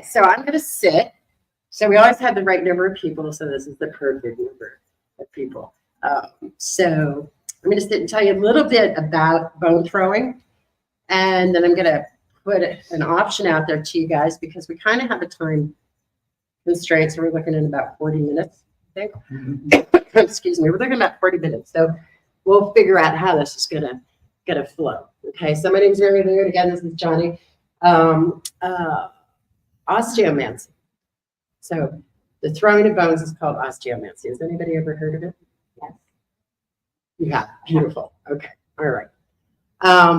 So I'm going to sit. So we always have the right number of people. So this is the perfect number of people. So I'm going to sit and tell you a little bit about bone throwing. And then I'm going to put an option out there to you guys because we kind of have a time constraint. So we're looking at about 40 minutes, I think. Excuse me. We're looking at about 40 minutes. So we'll figure out how this is going to flow. Okay. So my name is Mary Lou. Again, this is Johnny. Osteomancy. So the throwing of bones is called osteomancy. Has anybody ever heard of it? Yes. You have. Beautiful. Okay. All right.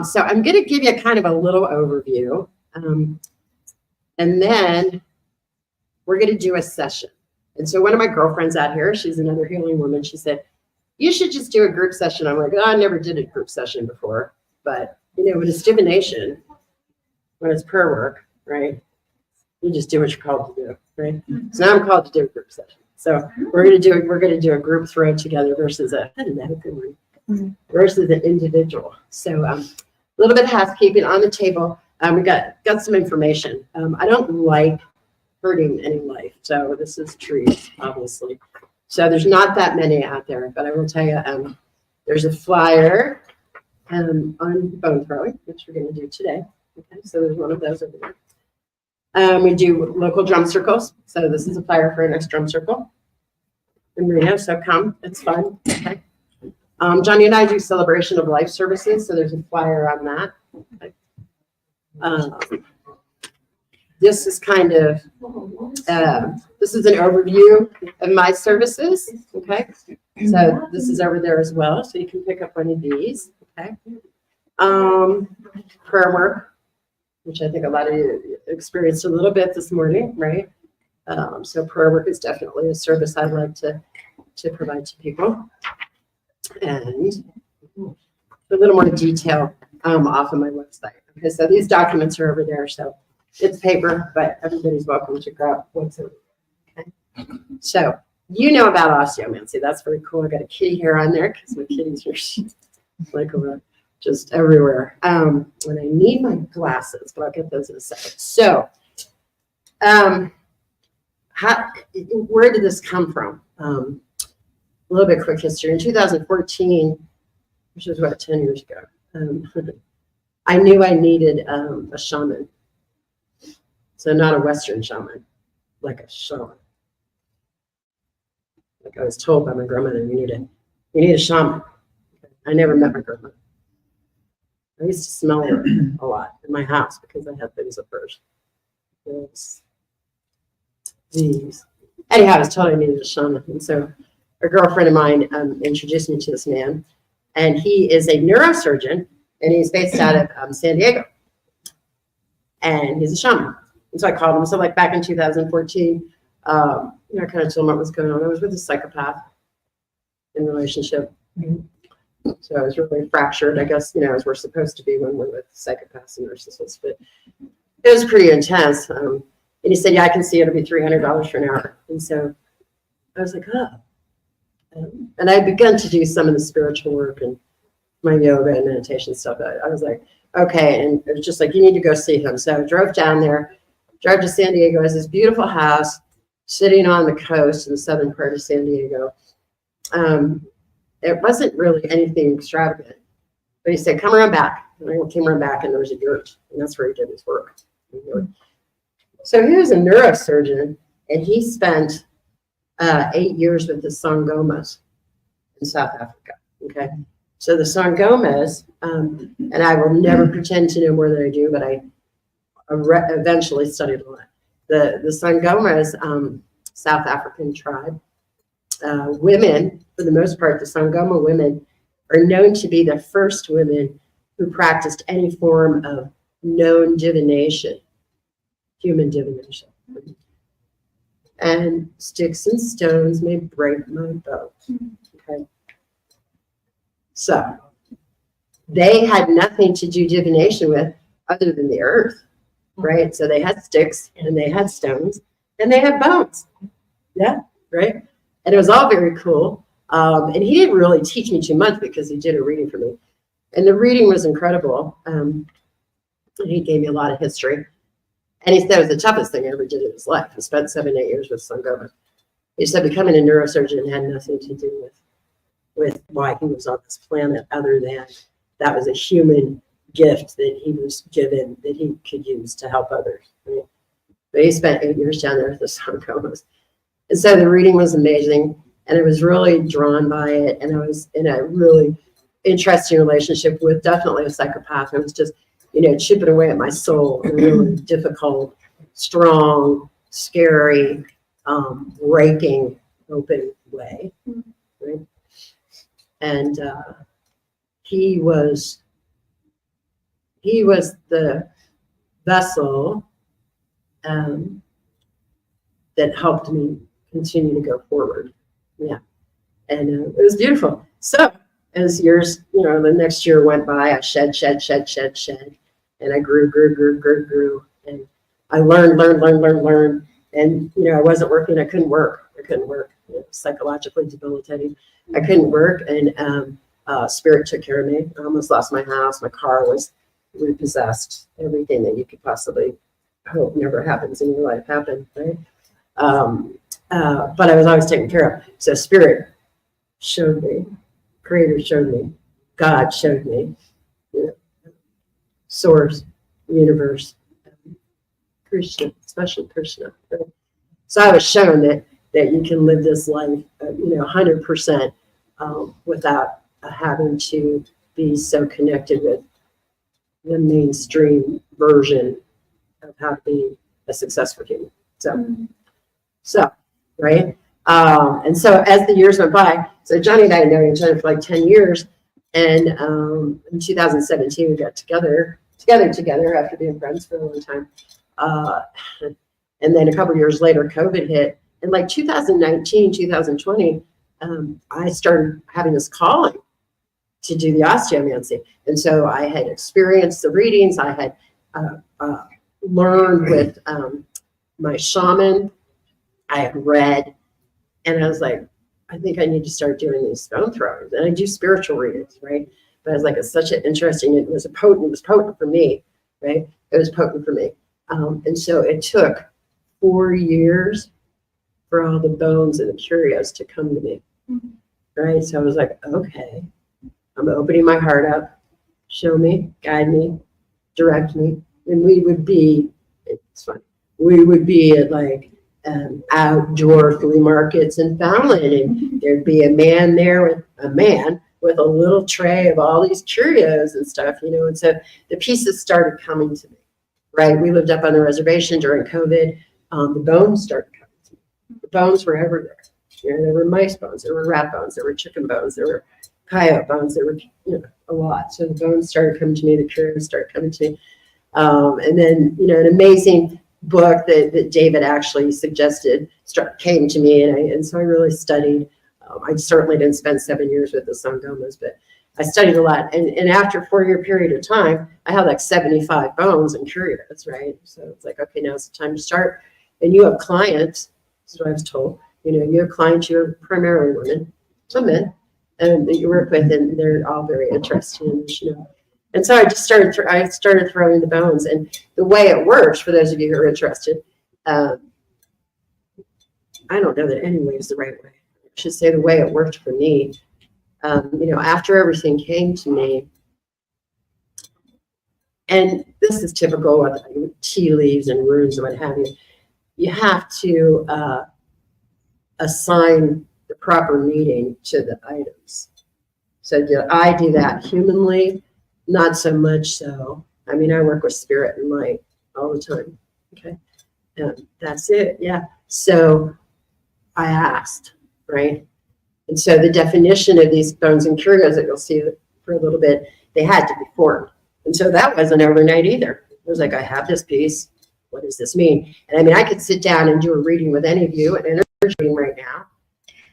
So I'm going to give you kind of a little overview. And then we're going to do a session. And so one of my girlfriends out here, she's another healing woman. She said, you should just do a group session. I'm like, oh, I never did a group session before. But, you know, when it's divination, when it's prayer work, right? You just do what you're called to do, right? So now I'm called to do a group session. So we're gonna do a group throw together versus versus an individual. So a little bit of housekeeping on the table. We got some information. I don't like hurting any life. So this is trees, obviously. So there's not that many out there, but I will tell you, there's a flyer on bone throwing, which we're gonna do today. Okay, so there's one of those over there. We do local drum circles. So this is a flyer for our next drum circle in Reno. So come, it's fun. Okay. Johnny and I do celebration of life services. So there's a flyer on that. Okay. This is kind of, this is an overview of my services. Okay. So this is over there as well. So you can pick up one of these. Okay. Prayer work, which I think a lot of you experienced a little bit this morning, right? So prayer work is definitely a service I'd like to provide to people. And a little more detail off of my website. Okay, so these documents are over there. So it's paper, but everybody's welcome to grab what's over there. Okay. So you know about osteomancy. That's very cool. I got a kitty hair on there because my kitties are like just everywhere. And I need my glasses, but I'll get those in a second. So, where did this come from? A little bit quick history. In 2014, which was about 10 years ago, I knew I needed a shaman. So not a Western shaman, like a shaman. Like I was told by my grandmother, you need a shaman. I never met my grandmother. I used to smell her a lot in my house because I had things at first. These. Anyhow, I was told I needed a shaman. And so a girlfriend of mine introduced me to this man. And he is a neurosurgeon, and he's based out of San Diego. And he's a shaman. And so I called him. So like back in 2014, I kind of told him what was going on. I was with a psychopath in a relationship. So I was really fractured, I guess, as we're supposed to be when we're with psychopaths and narcissists. But it was pretty intense. And he said, yeah, I can see it'll be $300 for an hour. And so I was like, oh. And I had begun to do some of the spiritual work and my yoga and meditation stuff. I was like, okay. And it was just like, you need to go see him. So I drove down there, drove to San Diego. It was this beautiful house sitting on the coast in the southern part of San Diego. It wasn't really anything extravagant, but he said, come around back. And I came around back and there was a yurt, and that's where he did his work. So he was a neurosurgeon, and he spent 8 years with the Sangomas in South Africa. Okay. So the Sangomas, and I will never pretend to know more than I do, but I eventually studied a lot. The Sangomas, South African tribe, women, for the most part, the Sangoma women are known to be the first women who practiced any form of known divination, human divination. And sticks and stones may break my boat. Okay. So they had nothing to do divination with other than the earth, right? So they had sticks and they had stones and they had bones. Yeah, right? And it was all very cool. And he didn't really teach me too much because he did a reading for me. And the reading was incredible. He gave me a lot of history. And he said it was the toughest thing he ever did in his life. He spent 7, 8 years with Sangoma. He said becoming a neurosurgeon had nothing to do with why he was on this planet, other than that was a human gift that he was given that he could use to help others. Right? But he spent 8 years down there with the Sangomas. And so the reading was amazing, and I was really drawn by it, and I was in a really interesting relationship with definitely a psychopath. It was just, chipping away at my soul in a really difficult, strong, scary, breaking, open way. Right? And he was the vessel that helped me continue to go forward. Yeah. And it was beautiful. So as years, the next year went by, I shed. And I grew. And I learned. And, I wasn't working. I couldn't work. It was psychologically debilitating. I couldn't work. And spirit took care of me. I almost lost my house. My car was repossessed. Everything that you could possibly hope never happens in your life happened, right? But I was always taken care of. So spirit showed me, creator showed me, God showed me, source, universe, Krishna, especially Krishna. Right? So I was shown that you can live this life, 100% without having to be so connected with the mainstream version of how to be a successful human. So, right? And so as the years went by, so Johnny and I had known each other for like 10 years. And in 2017, we got together after being friends for a long time. And then a couple of years later, COVID hit. And like 2019, 2020, I started having this calling to do the osteomancy. And so I had experienced the readings. I had learned with my shaman. I had read, and I was like, I think I need to start doing these stone throwings. And I do spiritual readings, right? But I was like, it's such an interesting, it was potent for me, right? It was potent for me. And so it took 4 years for all the bones and the curios to come to me, right? So I was like, okay, I'm opening my heart up, show me, guide me, direct me. And we would be, it's funny, we would be at like outdoor flea markets in Fallon, and there'd be a man there with a little tray of all these curios and stuff, and so the pieces started coming to me, right? We lived up on the reservation during COVID. The bones started coming to me. The bones were everywhere. There were mice bones, there were rat bones, there were chicken bones, there were coyote bones, there were, a lot. So the bones started coming to me, the curios started coming to me. And then, an amazing book that David actually suggested came to me, and so I really studied. I certainly didn't spend 7 years with the Sangomas, but I studied a lot. And after a 4-year period of time, I had like 75 bones and curios, right? So it's like, okay, now it's time to start. And you have clients, that's what I was told. You have clients, you're primarily women, some men, that you work with, and they're all very interested in this, And so I just started throwing the bones, and the way it works, for those of you who are interested, I don't know that any way is the right way. I should say the way it worked for me. After everything came to me, and this is typical of tea leaves and runes and what have you, you have to assign the proper meaning to the items. So I do that humanly? Not so much so. I mean, I work with spirit and light all the time. Okay. That's it. Yeah. So I asked, right? And so the definition of these bones and curios that you'll see for a little bit, they had to be formed. And so that wasn't overnight either. It was like, I have this piece. What does this mean? And I mean, I could sit down and do a reading with any of you, an energy reading right now,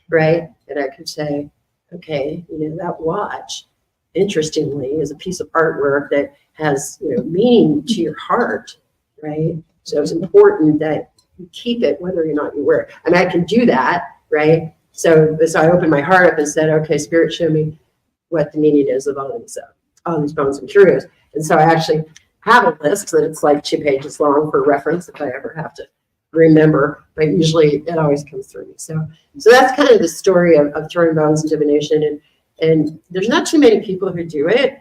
right? And I could say, okay, that watch, interestingly, is a piece of artwork that has meaning to your heart, right? So it's important that you keep it whether or not you wear it. I mean, I can do that, right? So I opened my heart up and said, okay, Spirit, show me what the meaning is of all these bones and curios. And so I have a list that it's like 2 pages long for reference if I ever have to remember, but usually it always comes through me. So that's kind of the story of throwing bones and divination. And there's not too many people who do it.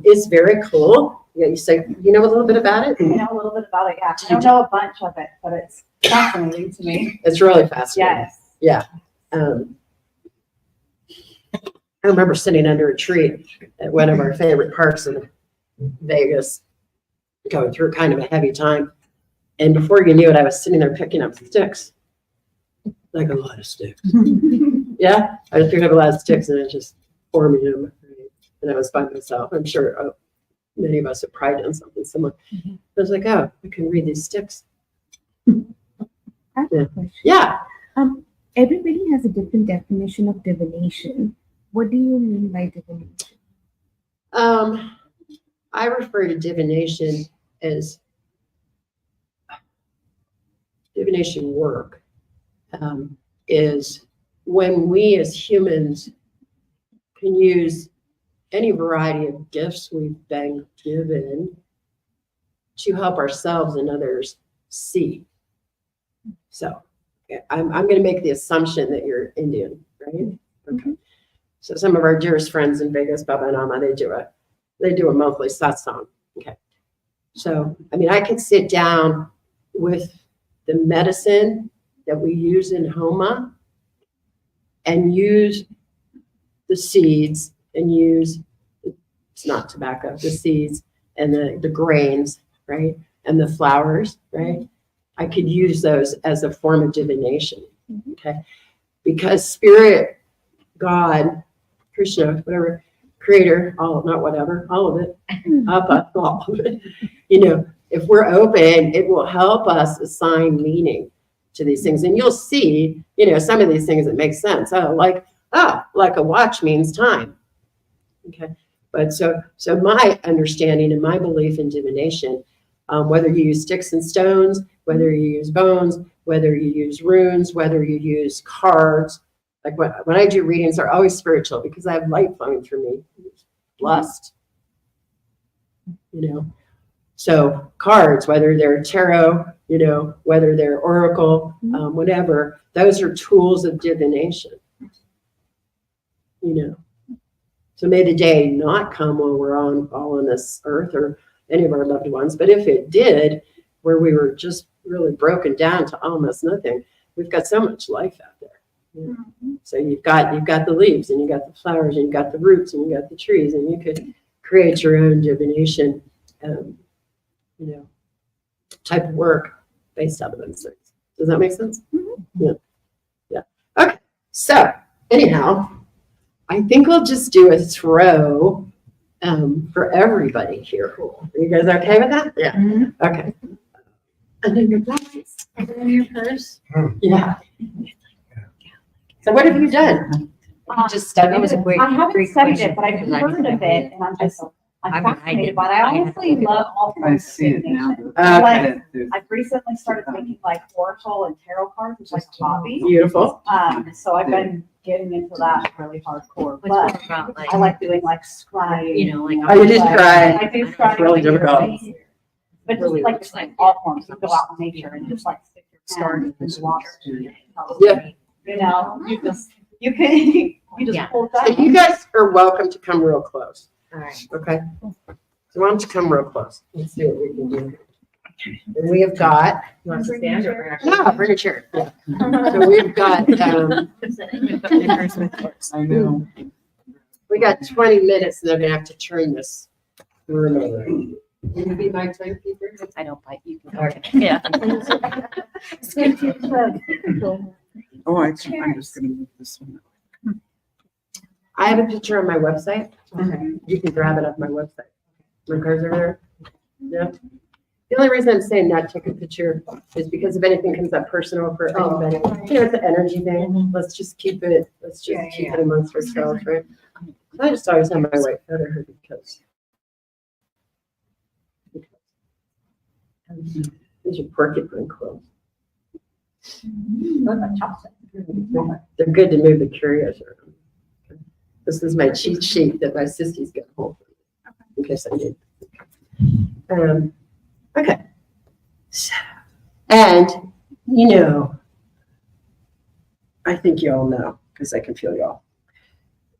It's very cool. Yeah, you say you know a little bit about it? I know a little bit about it, yeah. I don't know a bunch of it, but it's fascinating to me. It's really fascinating. Yes. Yeah. I remember sitting under a tree at one of our favorite parks in Vegas, going through kind of a heavy time. And before you knew it, I was sitting there picking up sticks, like a lot of sticks. Yeah, I was picking up a lot of sticks and it just forming them. And I was by myself. I'm sure many of us have probably done something similar. I was like, oh, I can read these sticks. Yeah. Everybody has a different definition of divination. What do you mean by divination? I refer to divination as divination work is when we as humans can use any variety of gifts we've been given to help ourselves and others see. So I'm going to make the assumption that you're Indian, right? Okay. So some of our dearest friends in Vegas, Baba and Amma, they do a monthly satsang. Okay. So, I mean, I could sit down with the medicine that we use in Homa and use the seeds and use, it's not tobacco, the seeds and the grains, right? And the flowers, right? I could use those as a form of divination, okay? Because spirit, God, Krishna, whatever, creator, all of it, Appa, all of it, you know, if we're open, it will help us assign meaning to these things. And you'll see, you know, some of these things that make sense. Like a watch means time. Okay. But so my understanding and my belief in divination, whether you use sticks and stones, whether you use bones, whether you use runes, whether you use cards, like when I do readings, they're always spiritual because I have light flowing through me, lust, you know. So cards, whether they're tarot, you know, whether they're oracle, whatever, those are tools of divination, you know. So may the day not come when we're all on this earth or any of our loved ones, but if it did, where we were just really broken down to almost nothing, we've got so much life out there. You know? So you've got the leaves and you got the flowers and you got the roots and you got the trees, and you could create your own divination, you know, type of work based out of those things. Does that make sense? Yeah. Okay. So anyhow, I think we'll just do a throw for everybody here. Are you guys okay with that? Yeah. Okay. And then your bags. And then your purse. Yeah. So what have you done? Just studied I haven't studied it, but I've question. heard of it, and I'm I fascinated did- by it. I I had honestly to- love all I forms of see it now. divination. Okay. I've recently started taking like oracle and tarot cards, which is like a hobby. Beautiful. So I've been getting into that really hardcore. What's more But about like, I like doing like scribe. you know, like. Oh, you did scribe. I do scribe. Really difficult. But just Really like looks just like all forms, you go out in nature and just like stick your Start hand in the water. Yeah. You know, you just Yeah. pull So that. you guys are welcome to come real close. All right. Okay. So why don't you come real close? Let's see what we can do. And we have got, You want to stand or? no, bring a chair. Yeah. So we've got, I know. we got 20 minutes and they're gonna have to turn this room over. Will you be my timekeeper? I don't bite you. Okay. Yeah. Oh, I'm just gonna move this one. I have a picture on my website. Okay. You can grab it off my website. My cards are there. Yeah. The only reason I'm saying not take a picture is because if anything comes up personal for anybody, you know, it's an energy thing. Let's just keep it, keep it amongst ourselves, right? I just always have my white feather here because these are porcupine quills. They're good to move the curios around. This is my cheat sheet that my sissies got hold of in case I need. Okay. So, and, you know, I think you all know, because I can feel you all.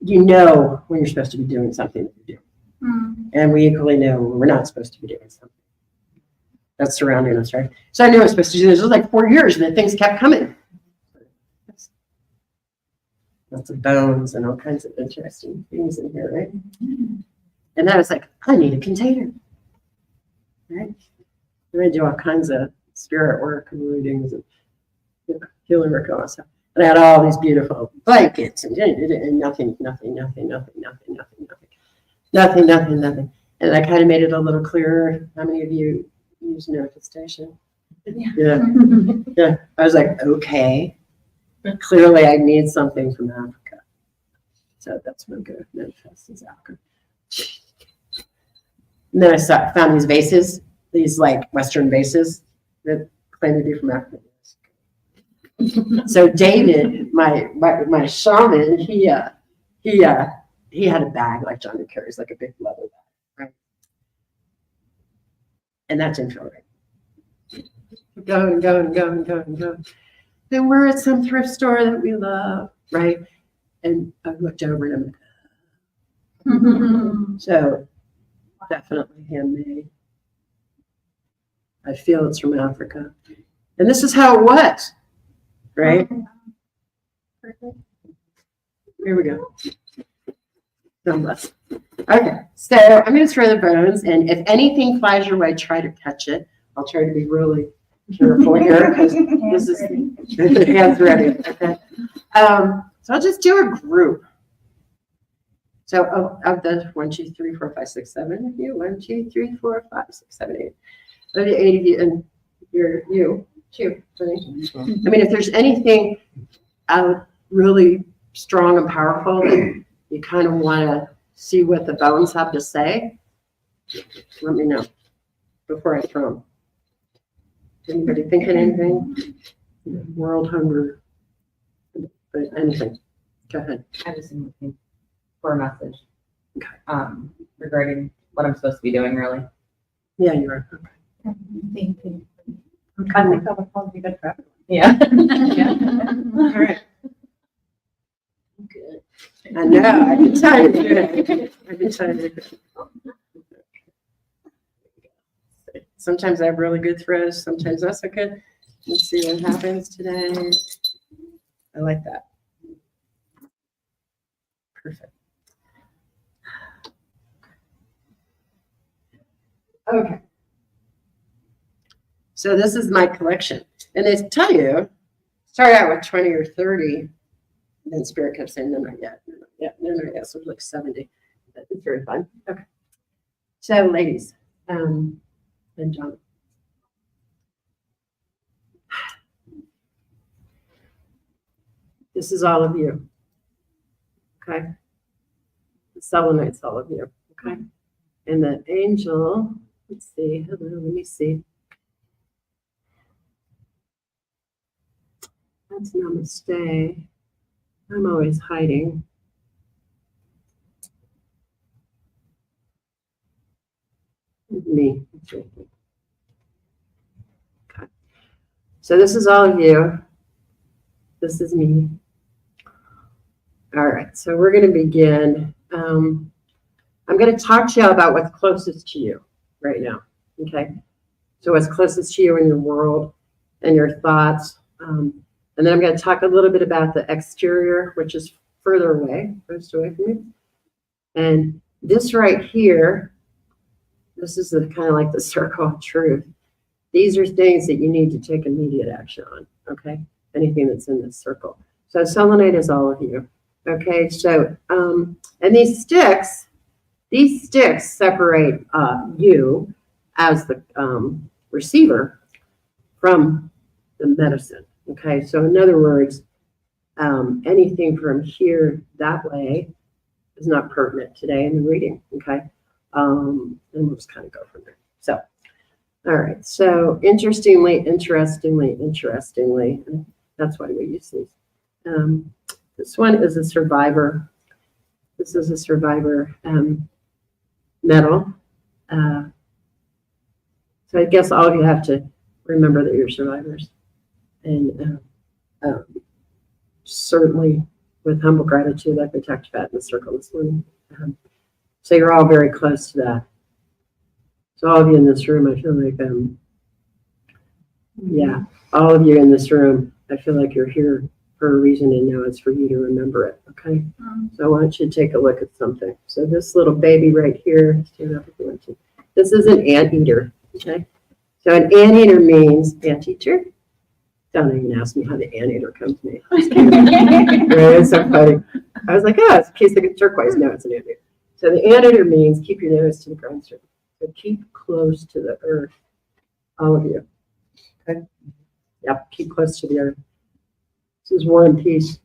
You know when you're supposed to be doing something that you do. And we equally know when we're not supposed to be doing something. That's surrounding us, right? So I knew I was supposed to do this. It was like 4 years, and then things kept coming. Lots of bones and all kinds of interesting things in here, right? And I was like, I need a container, right? And I do all kinds of spirit work and readings and healing work and all that stuff. And I had all these beautiful blankets and nothing. And I kind of made it a little clearer. How many of you use manifestation? Yeah. Yeah. I was like, okay. Clearly I need something from Africa. So that's what I'm going to manifest is Africa. And then I found these vases, these like Western vases that claim to be from Africa. So David, my shaman, he had a bag like Johnny carries, like a big leather bag, right? And that didn't feel right. Going. Then we're at some thrift store that we love, right? And I looked over and I'm like, so definitely handmade. I feel it's from Africa. And this is how it was, right? Here we go. God bless. Okay, so I'm going to throw the bones, and if anything flies your way, try to catch it. I'll try to be really careful here because this is hands ready. Okay. So I'll just do a group. So of the 1, 2, 3, 4, 5, 6, 7 of you, 1, 2, 3, 4, 5, 6, 7, 8. Of the 8 of you, and you too. I mean, if there's anything really strong and powerful that you kind of want to see what the bones have to say, let me know before I throw them. Anybody thinking anything? World hunger, but anything. Go ahead. I just am looking for a message. Okay. Regarding what I'm supposed to be doing, really. Yeah, you are. Okay. Thank you. I think that would probably be good for everyone. Yeah. All right. Good. I know. I can tell you. Good. I can tell you. Sometimes I have really good throws. Sometimes not so good. Let's see what happens today. I like that. Perfect. Okay. So this is my collection. And they tell you, start out with 20 or 30. And then Spirit kept saying, no, not yet. No, not yet. So it was like 70. But it's very fun. Okay. So ladies, and John. This is all of you. Okay. The selenite's all of you. Okay. And the angel, let's see. Hello, let me see. That's namaste. I'm always hiding. Me. Okay. So this is all of you. This is me. All right. So we're going to begin. I'm going to talk to you about what's closest to you right now. Okay. So what's closest to you in your world and your thoughts. And then I'm going to talk a little bit about the exterior, which is further away, furthest away from you. And this right here, this is the kind of like the circle of truth. These are things that you need to take immediate action on, okay? Anything that's in this circle. So selenite is all of you, okay? So, and these sticks separate you as the receiver from the medicine, okay? So in other words, anything from here that way is not pertinent today in the reading, okay? And we'll just kind of go from there. So, all right. So interestingly, that's why we use these. This one is a survivor. This is a survivor medal. So I guess all of you have to remember that you're survivors. And certainly with humble gratitude, I protect Pat in the circle this morning. So you're all very close to that. So all of you in this room, I feel like, yeah, all of you in this room, I feel like you're here for a reason, and now it's for you to remember it, okay? So I want you to take a look at something. So this little baby right here, stand up if you want to. This is an anteater, okay? So an anteater means, anteater? Don't even ask me how the anteater comes to me. It's so funny. I was like, oh, it's a piece of turquoise. No, it's an anteater. So the anteater means keep your nose to the ground surface. So keep close to the earth, all of you. Okay? Yep, keep close to the earth. This is War and Peace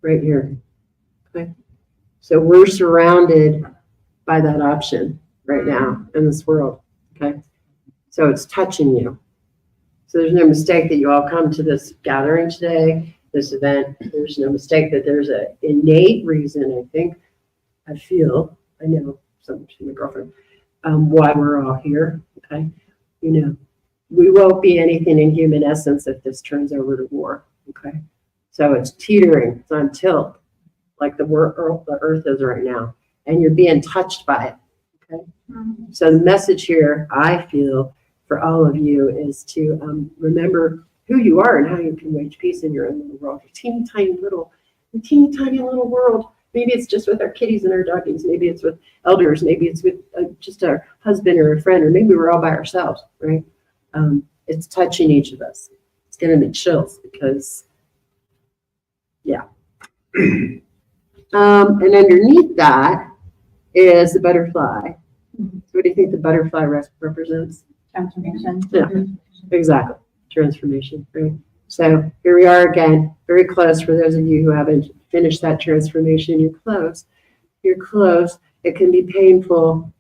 right here. Okay? So we're surrounded by that option right now in this world. Okay? So it's touching you. So there's no mistake that you all come to this gathering today, this event. There's no mistake that there's an innate reason, I think, I feel, I know, something to my girlfriend, why we're all here. Okay? You know, we won't be anything in human essence if this turns over to war. Okay? So it's teetering, it's on tilt, like the earth is right now, and you're being touched by it. Okay? So the message here, I feel, for all of you is to remember who you are and how you can wage peace in your own little world, your teeny tiny little world. Maybe it's just with our kitties and our doggies. Maybe it's with elders. Maybe it's with just our husband or a friend, or maybe we're all by ourselves, right? It's touching each of us. It's giving me chills because, yeah. And underneath that is the butterfly. So what do you think the butterfly represents? Transformation. Yeah, exactly. Transformation, right? So here we are again, very close. For those of you who haven't finished that transformation, you're close. You're close. It can be painful.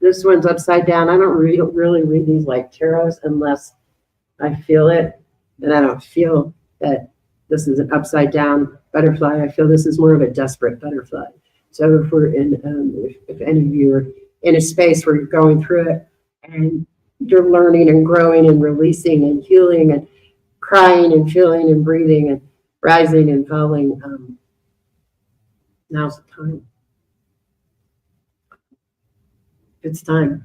This one's upside down. I don't really read these like tarots unless I feel it. And I don't feel that this is an upside down butterfly. I feel this is more of a desperate butterfly. So if we're in, if any of you are in a space where you're going through it, and you're learning and growing and releasing and healing and crying and feeling and breathing and rising and falling, now's the time. It's time.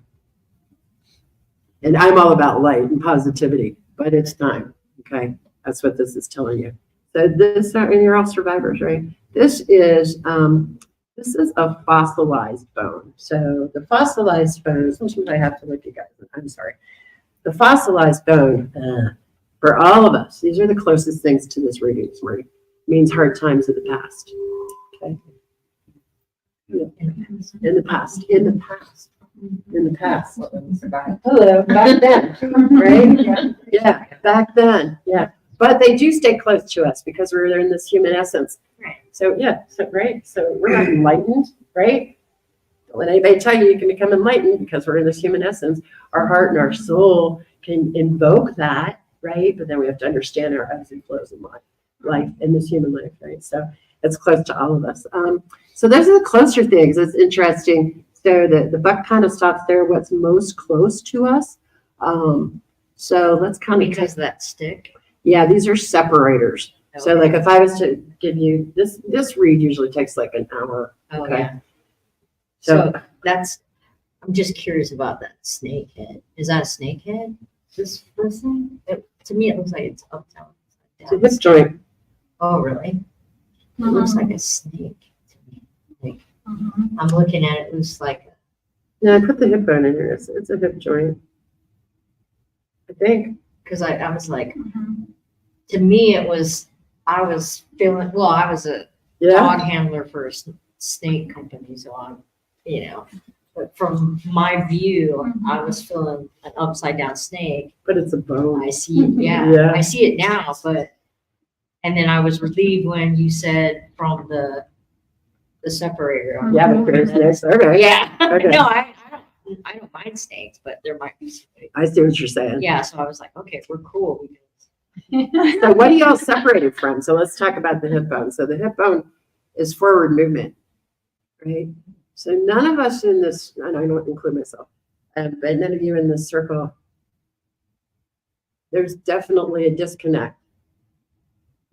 And I'm all about light and positivity, but it's time. Okay, that's what this is telling you. So this, and you're all survivors, right? This is a fossilized bone. So the fossilized bone, sometimes I have to look you guys, I'm sorry. The fossilized bone, for all of us, these are the closest things to this reading this morning, means hard times in the past. Okay? In the past. Hello, back then, right? Yeah, back then, yeah. But they do stay close to us because we're in this human essence. Right. So yeah, so right. So we're not enlightened, right? Don't let anybody tell you can become enlightened because we're in this human essence. Our heart and our soul can invoke that, right? But then we have to understand our ebbs and flows in life in this human life, right? So it's close to all of us. So those are the closer things. It's interesting. So the buck kind of stops there. What's most close to us? So let's kind of Because of that stick. yeah, these are separators. So like if I was to give you this read usually takes like an hour. Oh, Okay. yeah. So So that's, I'm just curious about that snake head. Is that a snake head? This thing? To me, it looks like it's up down. it's a hip joint. Oh, really? It looks like a snake to me. Like, I'm looking at it, it looks like, Yeah, I put the hip bone in here. It's a hip joint. I think. because I was like, to me, it was, I was feeling, well, I was a Yeah. dog handler for a snake company, so I'm, but from my view, I was feeling an upside down snake. But it's a bone. I see it, yeah, Yeah. I see it now, but, and then I was relieved when you said from the separator. Yeah, but there's this. Okay. Yeah, Okay. no, I don't mind snakes, but there might be snakes. I see what you're saying. Yeah, so I was like, okay, we're cool. So what are y'all separated from? So let's talk about the hip bone. So the hip bone is forward movement, right? So none of us in this, and I don't include myself, but none of you in this circle, there's definitely a disconnect,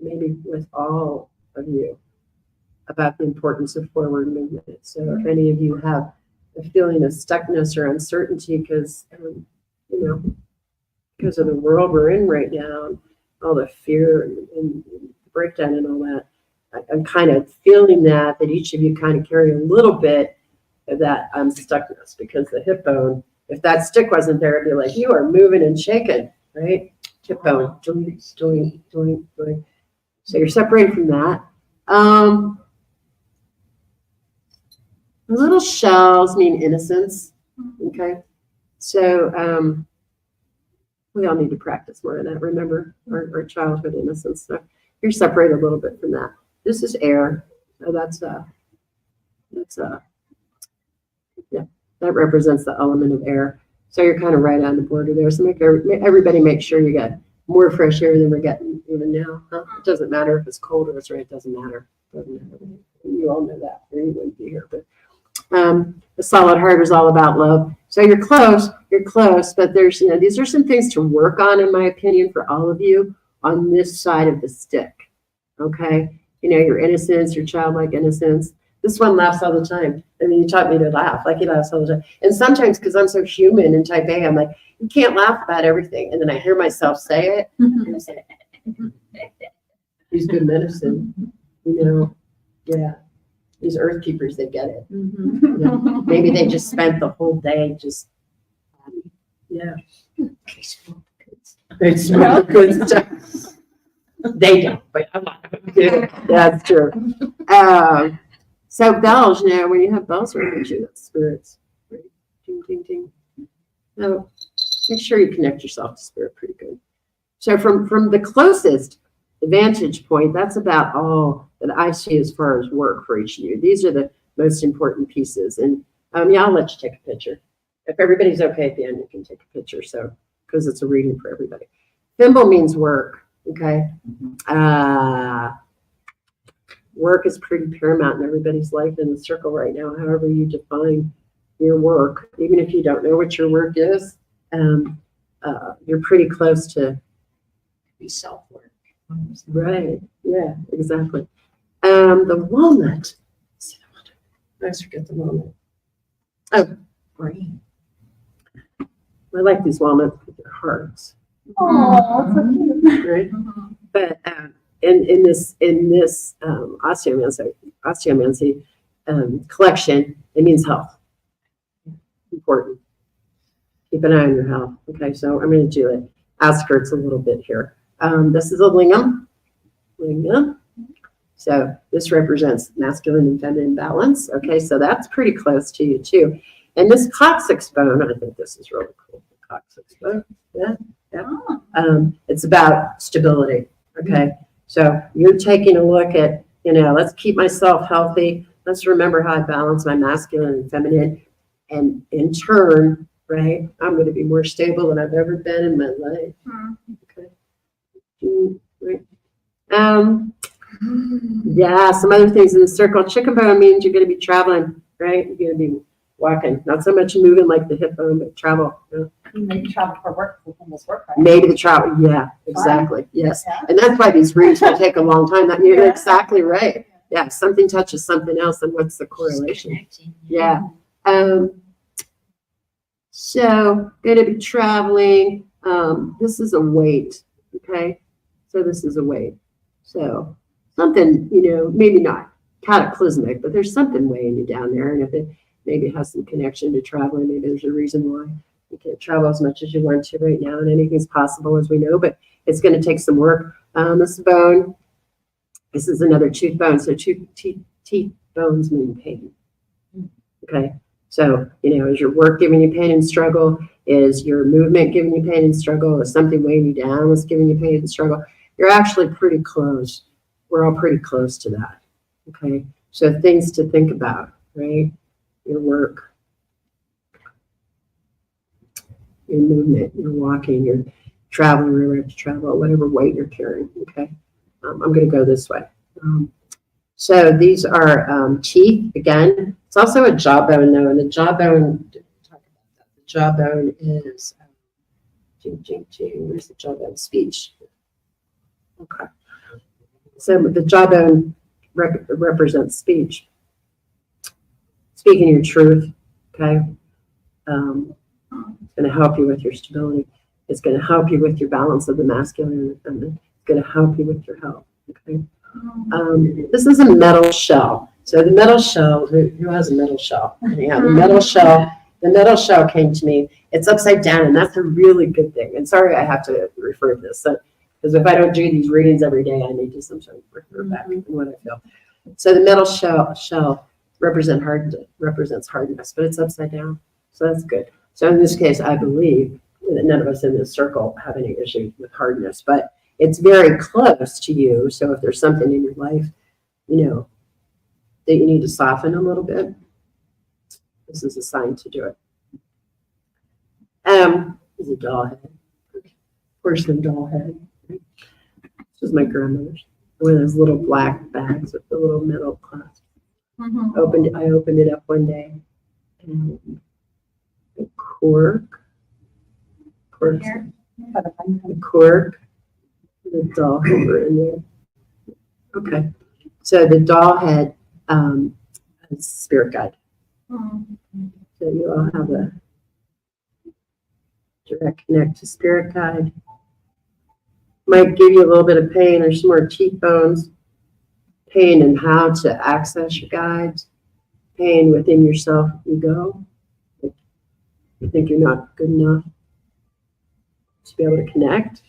maybe with all of you, about the importance of forward movement. So if any of you have a feeling of stuckness or uncertainty because, because of the world we're in right now, all the fear and breakdown and all that, I'm kind of feeling that each of you kind of carry a little bit of that unstuckness, because the hip bone, if that stick wasn't there, it'd be like, you are moving and shaking, right? Hip bone, doing. So you're separated from that. The little shells mean innocence, okay? So we all need to practice more of that. Remember our childhood innocence. So you're separated a little bit from that. This is air. So that represents the element of air. So you're kind of right on the border there. So everybody make sure you get more fresh air than we're getting even now. Huh? It doesn't matter if it's cold or it's right. It doesn't matter. You all know that, or you wouldn't be here. But the solid heart is all about love. So you're close, but there's, these are some things to work on, in my opinion, for all of you on this side of the stick. Okay? Your innocence, your childlike innocence. This one laughs all the time. I mean, you taught me to laugh. Like, he laughs all the time. And sometimes, because I'm so human and type A, I'm like, you can't laugh about everything. And then I hear myself say it. And I say, use good medicine. Yeah. These earth keepers, they get it. Maybe they just spent the whole day just, they smoke good stuff. They don't, but a lot of them do. That's true. So bells, when you have bells around you, that's spirits. Right? Ding, ding, ding. So make sure you connect yourself to spirit pretty good. So from the closest vantage point, that's about all that I see as far as work for each of you. These are the most important pieces. And I'll let you take a picture. If everybody's okay at the end, you can take a picture. So, because it's a reading for everybody. Thimble means work. Okay. Work is pretty paramount in everybody's life in the circle right now, however you define your work. Even if you don't know what your work is, you're pretty close to Be self-work. right. Yeah, exactly. The walnut. I always forget the walnut. Oh, Green. I like these walnuts with their hearts, Oh, so cute. right? But in this osteomancy collection, it means health. Important. Keep an eye on your health. Okay, so I'm going to do it outskirts a little bit here. This is a lingam. So this represents masculine and feminine balance. Okay, so that's pretty close to you too. And this coccyx bone, I think this is really cool. Coccyx bone. Yeah. It's about stability. Okay. So you're taking a look at, let's keep myself healthy. Let's remember how I balance my masculine and feminine. And in turn, right, I'm going to be more stable than I've ever been in my life. Okay. Right. Yeah, some other things in the circle. Chicken bone means you're going to be traveling, right? You're going to be walking. Not so much moving like the hip bone, but travel. Maybe travel for work, for almost work, right? Maybe the travel. Yeah, exactly. Yes. Yeah. And that's why these readings will take a long time. You're Yeah. exactly right. Yeah, something touches something else, and what's the correlation? Connecting. Yeah. So going to be traveling. This is a weight. Okay. So this is a weight. So something, maybe not cataclysmic, but there's something weighing you down there. And if it maybe has some connection to traveling, maybe there's a reason why you can't travel as much as you want to right now. And anything's possible, as we know, but it's going to take some work. This bone, this is another tooth bone. So teeth bones mean pain. Okay. So, is your work giving you pain and struggle? Is your movement giving you pain and struggle? Is something weighing you down that's giving you pain and struggle? You're actually pretty close. We're all pretty close to that. Okay. So things to think about, right? Your work, your movement, your walking, your traveling, wherever you have to travel, whatever weight you're carrying. Okay. I'm going to go this way. So these are teeth again. It's also a jawbone though, and the jawbone. jawbone is, where's the jawbone? Speech. Okay. So the jawbone represents speech. Speaking your truth, okay? It's going to help you with your stability. It's going to help you with your balance of the masculine and the feminine. It's going to help you with your health, okay? This is a metal shell. So the metal shell, who has a metal shell? Yeah, the metal shell came to me. It's upside down, and that's a really good thing. And sorry, I have to refer to this, because if I don't do these readings every day, I need to sometimes refer back to what I feel. So the metal shell represents hardness, but it's upside down. So that's good. So in this case, I believe that none of us in this circle have any issues with hardness, but it's very close to you. So if there's something in your life, that you need to soften a little bit, this is a sign to do it. This is a doll head. Porcelain doll head. This is my grandmother's. One of those little black bags with the little metal clasp. I opened it up one day, and the cork, the doll head were in there. Okay, so the doll head is spirit guide. So you all have a direct connect to spirit guide. Might give you a little bit of pain or some more cheekbones. Pain in how to access your guides. Pain within yourself ego. You think you're not good enough to be able to connect,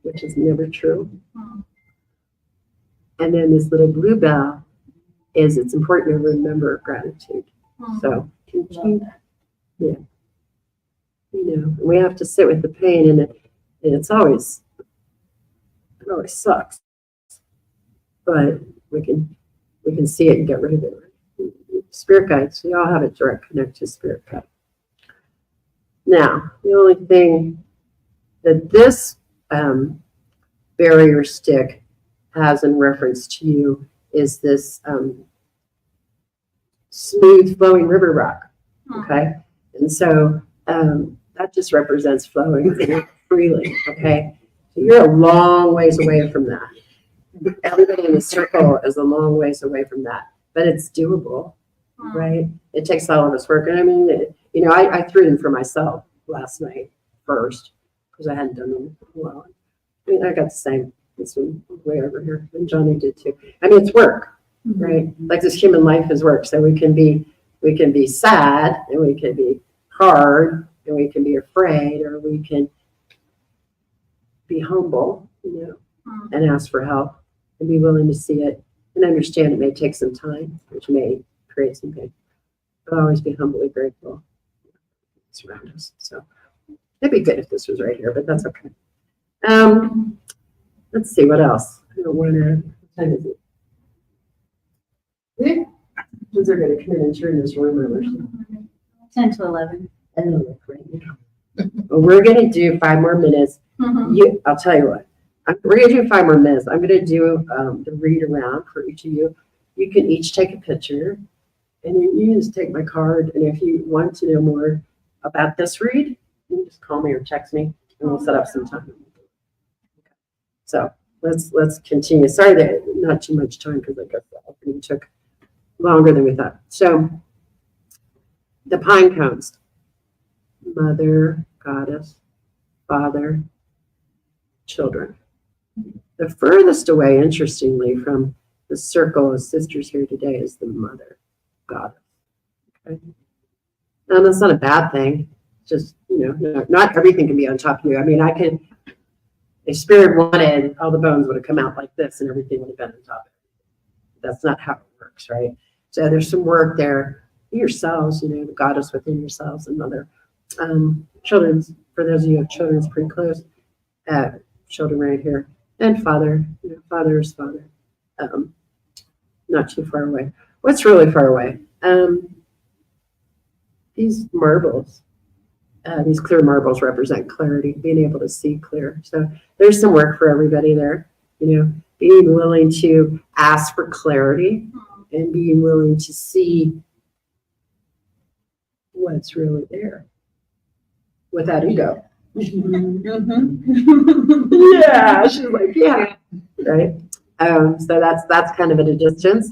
which is never true. And then this little blue bell is it's important to remember gratitude. So yeah, we have to sit with the pain, and it always sucks, but we can see it and get rid of it. Spirit guides, we all have a direct connect to spirit guide. Now, the only thing that this barrier stick has in reference to you is this smooth flowing river rock. Okay, and so that just represents flowing freely. Okay, so you're a long ways away from that. Everybody in the circle is a long ways away from that, but it's doable, right? It takes all of us work. And I mean, I threw them for myself last night first because I hadn't done them in a while. I mean, I got the same. This one way over here, and Johnny did too. I mean, it's work, right? Like this human life is work. So we can be sad, and we can be hard, and we can be afraid, or we can be humble, and ask for help, and be willing to see it, and understand it may take some time, which may create some pain. But always be humbly grateful surround us. So it'd be good if this was right here, but that's okay. Let's see what else. I don't want to. What time is it? Kids are going to come in and turn this room over. 10 to 11. I don't look right now. Well, we're going to do 5 more minutes. I'll tell you what. We're going to do 5 more minutes. I'm going to do the read around for each of you. You can each take a picture, and then you just take my card. And if you want to know more about this read, you can just call me or text me, and we'll set up some time. So let's continue. Sorry that not too much time because I guess the opening took longer than we thought. So the pine cones, mother, goddess, father, children. The furthest away, interestingly, from the circle of sisters here today is the mother, goddess. Okay. Now that's not a bad thing. Just not everything can be on top of you. I mean, if spirit wanted, all the bones would have come out like this and everything would have been on top of it. That's not how it works, right? So there's some work there. Yourselves, the goddess within yourselves and mother. Children's, for those of you who have children's pretty close, children right here. And father, father is father. Not too far away. What's really far away? These marbles. These clear marbles represent clarity, being able to see clear. So there's some work for everybody there, being willing to ask for clarity and being willing to see what's really there. without ego. Mhm. Yeah, she's like, yeah, right. So that's kind of at a distance.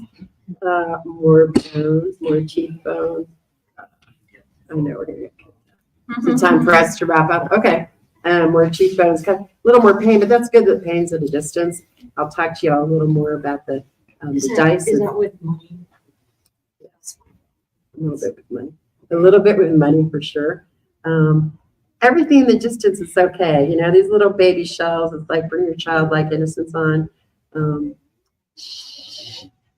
More bones, more cheekbones. I know we're gonna get. It's time for us to wrap up. Okay. More cheekbones, kind of a little more pain, but that's good that pain's at a distance. I'll talk to you all a little more about the dice. Is that with money? A little bit with money. A little bit with money for sure. Everything in the distance is okay. You know, these little baby shells, it's like bring your childlike innocence on. And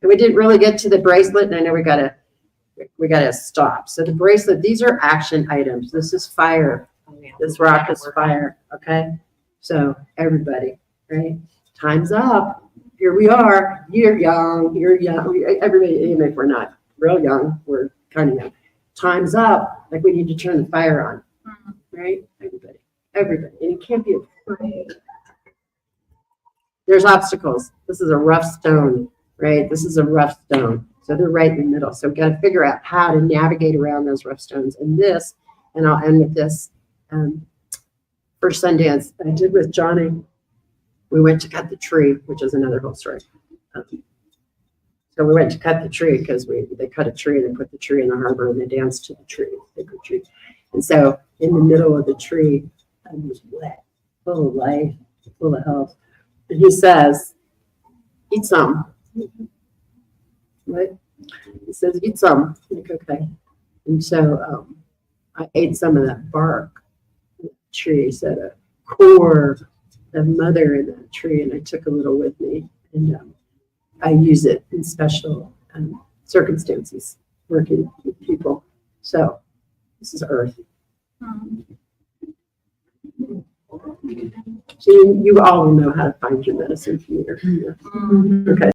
we didn't really get to the bracelet, and I know we gotta stop. So the bracelet, these are action items. This is fire. Oh, yeah. This rock is fire. Okay. So everybody, right? Time's up. Here we are. You're young. You're young. Everybody, even if we're not real young, we're kind of young. Time's up. Like we need to turn the fire on. Right? Everybody. And you can't be afraid. There's obstacles. This is a rough stone, right? This is a rough stone. So they're right in the middle. So we've got to figure out how to navigate around those rough stones. And this, and I'll end with this. First Sundance I did with Johnny, we went to cut the tree, which is another whole story. So we went to cut the tree because they cut a tree, they put the tree in the harbor, and they danced to the tree, sacred tree. And so in the middle of the tree, it was wet, full of life, full of health. And he says, eat some. Right? He says, eat some. I'm like, okay. And so I ate some of that bark. The tree said a core of mother in that tree, and I took a little with me. And I use it in special circumstances, working with people. So this is earth. So you all know how to find your medicine from here. Okay.